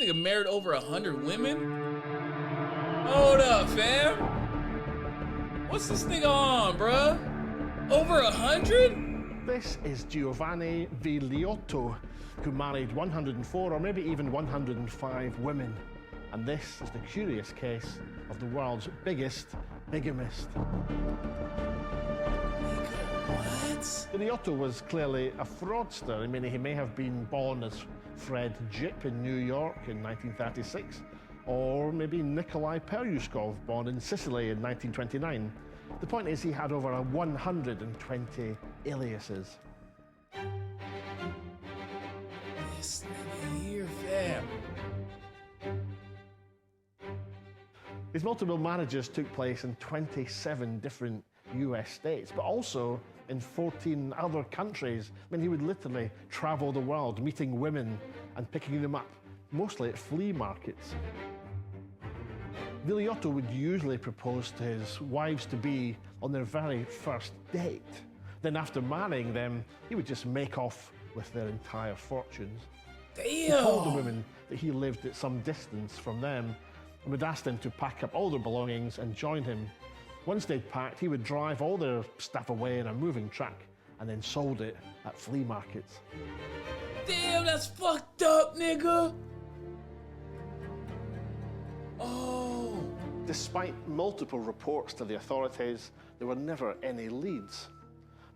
nigga married over 100 women? Hold up, fam. What's this nigga on, bruh? Over 100? This is Giovanni Vigliotto, who married 104 or maybe even 105 women. And this is the curious case of the world's biggest bigamist. What? Vigliotto was clearly a fraudster. I mean, he may have been born as Fred Jip in New York in 1936, or maybe Nikolai Peryushkov, born in Sicily in 1929. The point is, he had over 120 aliases. This nigga here, fam. His multiple marriages took place in 27 different US states, but also in 14 other countries. I mean, he would literally travel the world, meeting women and picking them up, mostly at flea markets. Vigliotto would usually propose to his wives-to-be on their very first date. Then after marrying them, he would just make off with their entire fortunes. Damn! He told the women that he lived at some distance from them and would ask them to pack up all their belongings and join him. Once they'd packed, he would drive all their stuff away in a moving truck and then sold it at flea markets. Damn, that's fucked up, nigga! Oh! Despite multiple reports to the authorities, there were never any leads.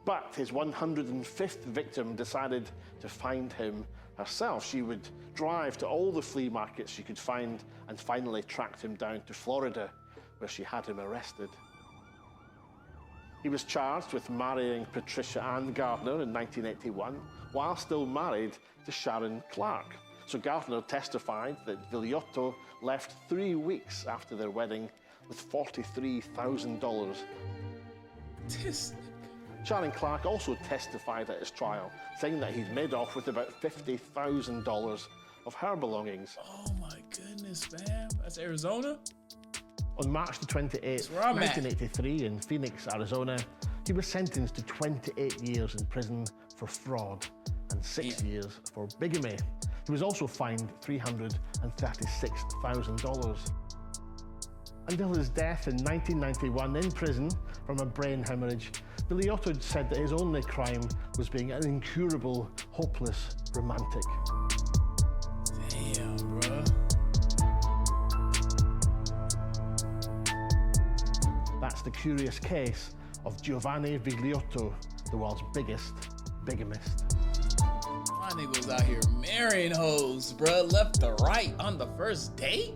But his 105th victim decided to find him herself. She would drive to all the flea markets she could find and finally tracked him down to Florida, where she had him arrested. He was charged with marrying Patricia Ann Gardner in 1981, while still married to Sharon Clark. So Gardner testified that Vigliotto left 3 weeks after their wedding with $43,000. This nigga. Sharon Clark also testified at his trial, saying that he'd made off with about $50,000 of her belongings. Oh my goodness, fam. That's Arizona? On March the 28th, 1983, in Phoenix, Arizona, he was sentenced to 28 years in prison for fraud and 6 years for bigamy. He was also fined $336,000. Until his death in 1991 in prison from a brain hemorrhage, Vigliotto said that his only crime was being an incurable, hopeless romantic. Damn, bro. That's the curious case of Giovanni Vigliotto, the world's biggest bigamist. My nigga was out here marrying hoes, bro, left to right on the first date?